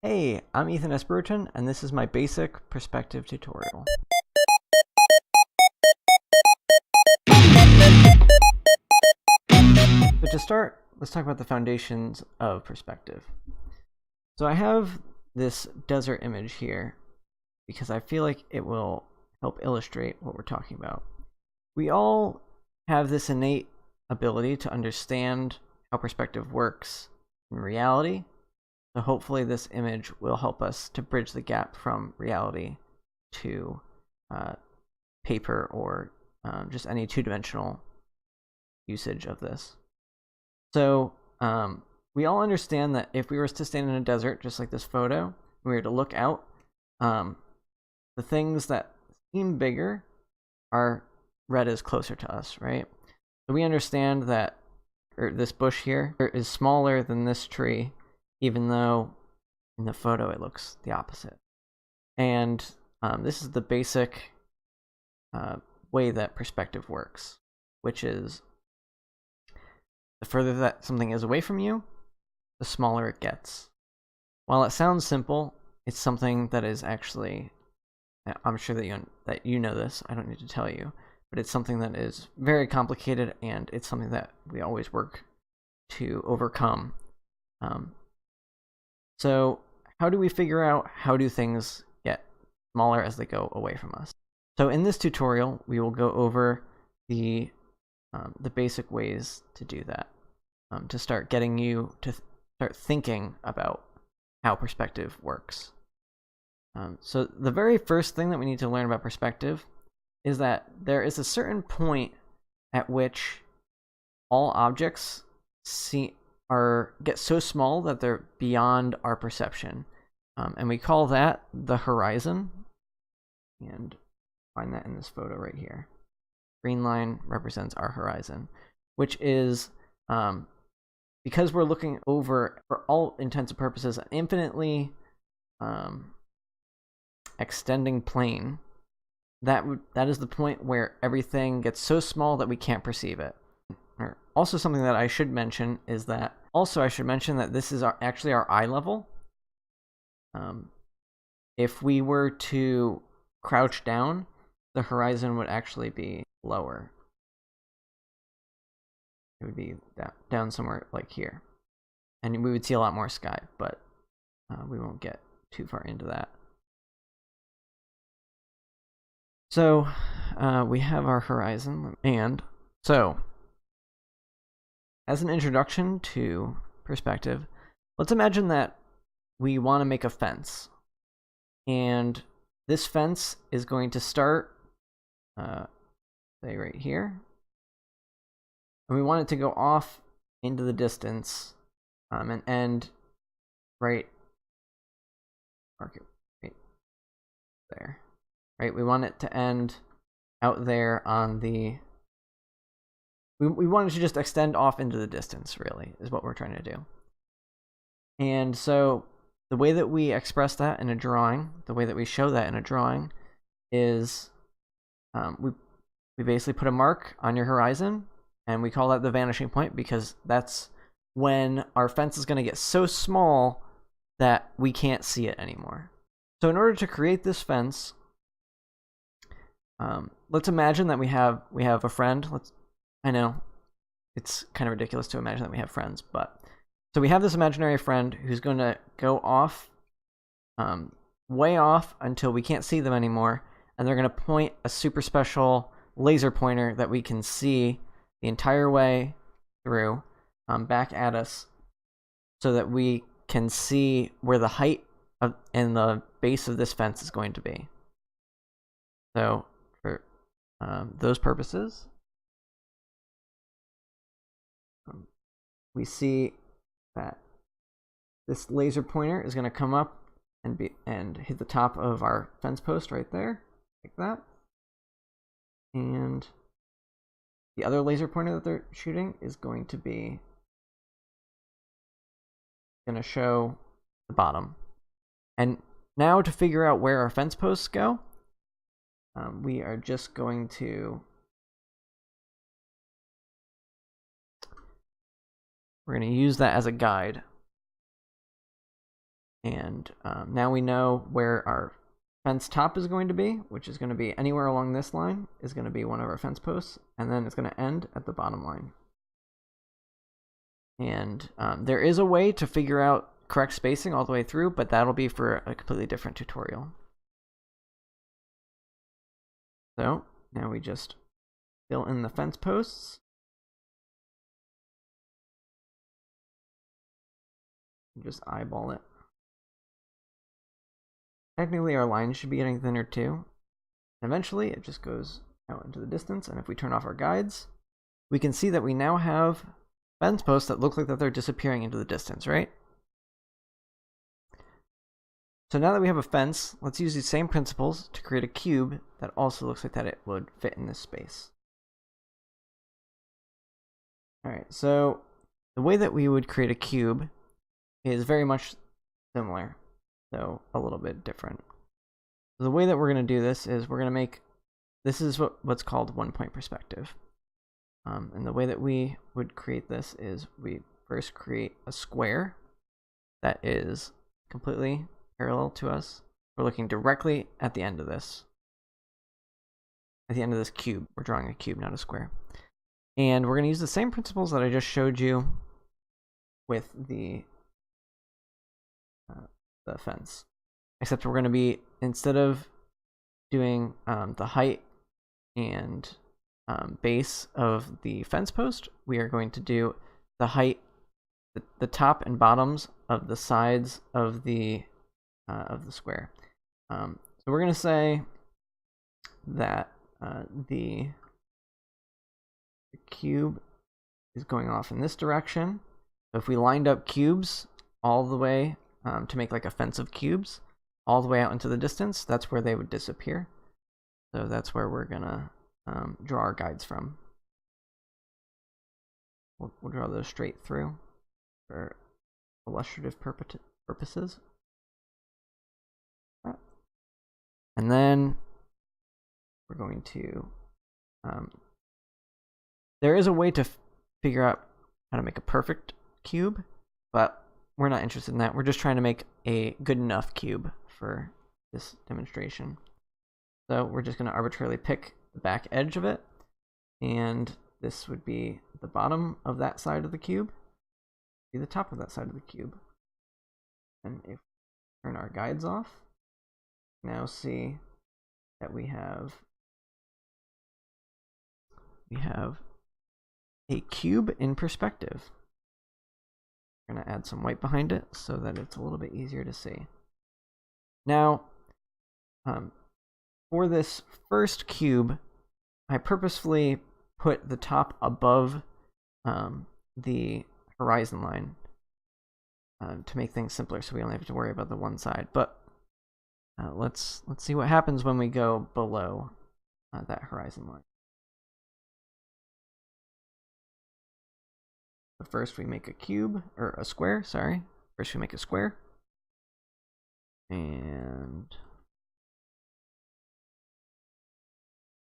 Hey, I'm Ethan S. Brereton, and this is my basic perspective tutorial. But to start, let's talk about the foundations of perspective. So I have this desert image here because I feel like it will help illustrate what we're talking about. We all have this innate ability to understand how perspective works in reality. So hopefully this image will help us to bridge the gap from reality to paper or just any two-dimensional usage of this. So we all understand that if we were to stand in a desert, just like this photo, we were to look out, the things that seem bigger are red is closer to us, right? So we understand that this bush here is smaller than this tree, even though in the photo it looks the opposite. And this is the basic way that perspective works, which is the further that something is away from you, the smaller it gets. While it sounds simple, it's something that is actually, I'm sure that you know this, I don't need to tell you, but it's something that is very complicated, and it's something that we always work to overcome. So how do we figure out how do things get smaller as they go away from us? So in this tutorial, we will go over the basic ways to do that, to start getting you to start thinking about how perspective works. So the very first thing that we need to learn about perspective is that there is a certain point at which all objects get so small that they're beyond our perception, and we call that the horizon. And find that in this photo right here. Green line represents our horizon, which is because we're looking over, for all intents and purposes, an infinitely extending plane. That is the point where everything gets so small that we can't perceive it. Also, something that I should mention is that this is actually our eye level. If we were to crouch down, the horizon would actually be lower. It would be down somewhere like here. And we would see a lot more sky, but we won't get too far into that. So we have our horizon, and so as an introduction to perspective, let's imagine that we want to make a fence. And this fence is going to start, say right here. And we want it to go off into the distance and end right there. Right? We want it to end out there on the... We want it to just extend off into the distance, really, is what we're trying to do. And so the way that we express that in a drawing, the way that we show that in a drawing, is we basically put a mark on your horizon, and we call that the vanishing point because that's when our fence is going to get so small that we can't see it anymore. So in order to create this fence, let's imagine that we have a friend. I know it's kind of ridiculous to imagine that we have friends, but so we have this imaginary friend who's going to go off, way off until we can't see them anymore, and they're going to point a super special laser pointer that we can see the entire way through back at us, so that we can see where the height and the base of this fence is going to be. So for those purposes, we see that this laser pointer is going to come up and hit the top of our fence post right there, like that. And the other laser pointer that they're shooting is going to show the bottom. And now to figure out where our fence posts go, we are just going to... We're going to use that as a guide. And now we know where our fence top is going to be, which is going to be anywhere along this line is going to be one of our fence posts, and then it's going to end at the bottom line. And there is a way to figure out correct spacing all the way through, but that'll be for a completely different tutorial. So now we just fill in the fence posts. Just eyeball it. Technically our lines should be getting thinner too. And eventually it just goes out into the distance, and if we turn off our guides, we can see that we now have fence posts that look like that they're disappearing into the distance, right? So now that we have a fence, let's use these same principles to create a cube that also looks like that it would fit in this space. Alright, so the way that we would create a cube is very much similar, though a little bit different. So the way that we're going to do this is we're going to make, this is what's called one-point perspective. And the way that we would create this is we first create a square that is completely parallel to us. We're looking directly at the end of this. At the end of this cube. We're drawing a cube, not a square. And we're going to use the same principles that I just showed you with the fence. Except we're going to be, instead of doing the height and base of the fence post, we are going to do the height, the top and bottoms of the sides of the square. So we're going to say that the cube is going off in this direction. So if we lined up cubes all the way to make like a fence of cubes all the way out into the distance, that's where they would disappear. So that's where we're gonna draw our guides from. We'll draw those straight through for illustrative purposes. And then we're going to, there is a way to figure out how to make a perfect cube, but we're not interested in that. We're just trying to make a good enough cube for this demonstration. So we're just going to arbitrarily pick the back edge of it, and this would be the bottom of that side of the cube, be the top of that side of the cube. And if we turn our guides off, now see that we have a cube in perspective. We're going to add some white behind it so that it's a little bit easier to see. Now, for this first cube, I purposefully put the top above the horizon line to make things simpler, so we only have to worry about the one side. But let's see what happens when we go below that horizon line. But first we make a cube, or a square, sorry. First we make a square. And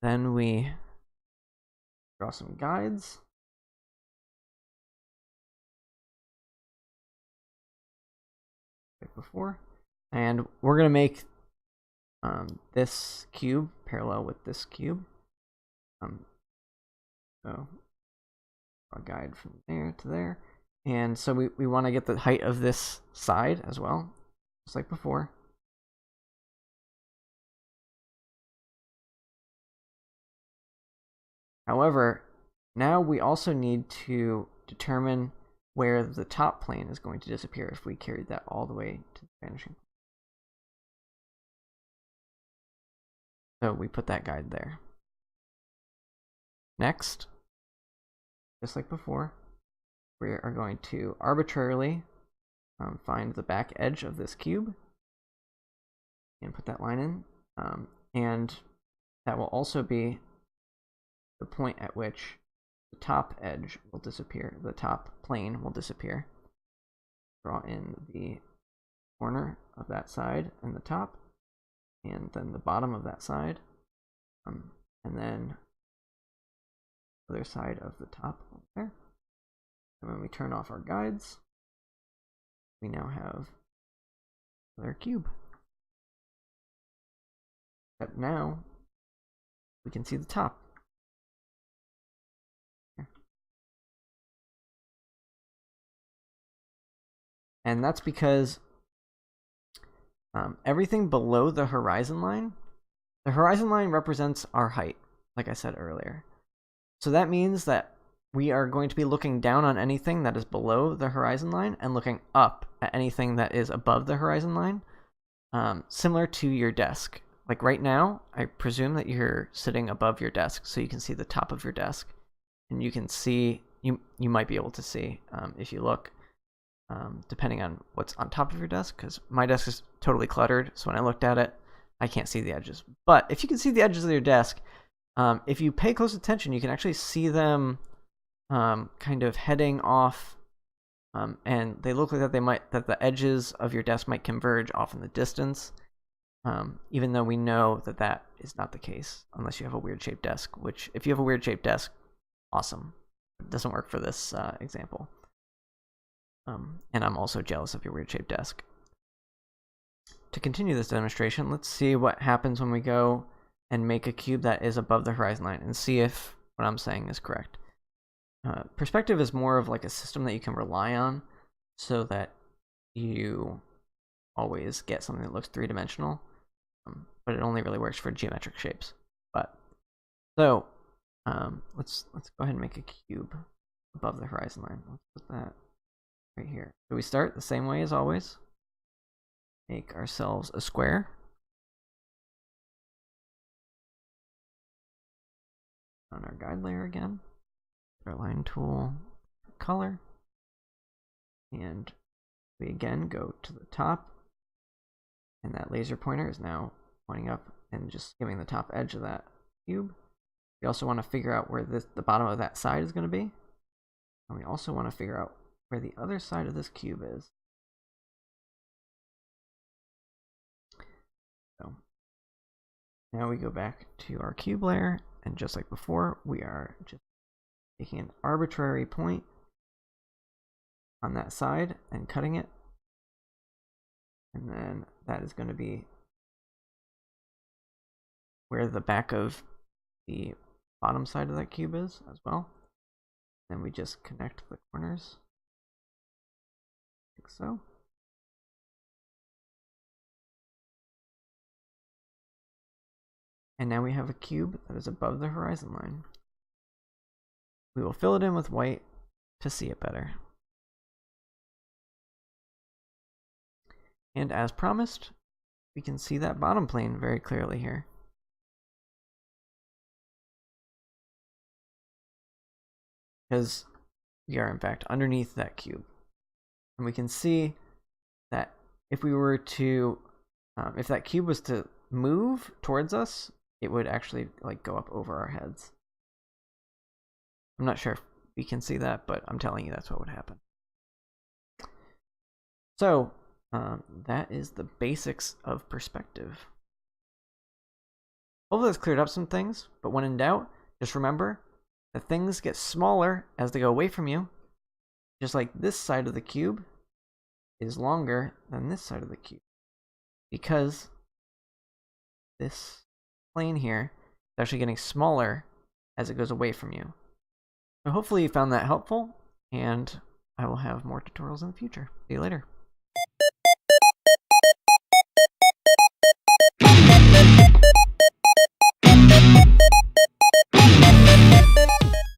then we draw some guides. Like before. And we're going to make this cube parallel with this cube. So a guide from there to there. And so we want to get the height of this side as well, just like before. However, now we also need to determine where the top plane is going to disappear if we carried that all the way to the vanishing point. So we put that guide there. Next, just like before, we are going to arbitrarily find the back edge of this cube and put that line in. And that will also be the point at which the top edge will disappear, the top plane will disappear. Draw in the corner of that side and the top, and then the bottom of that side, and then the other side of the top over there. And when we turn off our guides, we now have Another cube. But now we can see the top. And that's because everything below the horizon line represents our height, like I said earlier. So that means that we are going to be looking down on anything that is below the horizon line and looking up at anything that is above the horizon line, similar to your desk. Like right now, I presume that you're sitting above your desk, so you can see the top of your desk. And you can see, you might be able to see, if you look, depending on what's on top of your desk, because my desk is totally cluttered, so when I looked at it, I can't see the edges. But if you can see the edges of your desk, if you pay close attention, you can actually see them kind of heading off, and they look like that the edges of your desk might converge off in the distance, even though we know that that is not the case unless you have a weird shaped desk, which if you have a weird shaped desk, awesome. It doesn't work for this example. And I'm also jealous of your weird shaped desk. To continue this demonstration, let's see what happens when we go and make a cube that is above the horizon line and see if what I'm saying is correct. Perspective is more of like a system that you can rely on so that you always get something that looks three-dimensional, but it only really works for geometric shapes. So let's go ahead and make a cube above the horizon line. Let's put that right here. So we start the same way as always. Make ourselves a square. On our guide layer again. Our line tool, color. And we again go to the top. And that laser pointer is now pointing up and just giving the top edge of that cube. We also want to figure out where the bottom of that side is going to be. And we also want to figure out where the other side of this cube is. So now we go back to our cube layer, and just like before, we are just taking an arbitrary point on that side and cutting it. And then that is going to be where the back of the bottom side of that cube is as well. Then we just connect the corners. Like so. And now we have a cube that is above the horizon line. We will fill it in with white to see it better. And as promised, we can see that bottom plane very clearly here. Because we are in fact underneath that cube. And we can see that if we were to, if that cube was to move towards us, it would actually like go up over our heads. I'm not sure if we can see that, but I'm telling you that's what would happen. So that is the basics of perspective. Hopefully that's cleared up some things, but when in doubt, just remember that things get smaller as they go away from you, just like this side of the cube is longer than this side of the cube, because this plane here is actually getting smaller as it goes away from you. So hopefully you found that helpful, and I will have more tutorials in the future. See you later.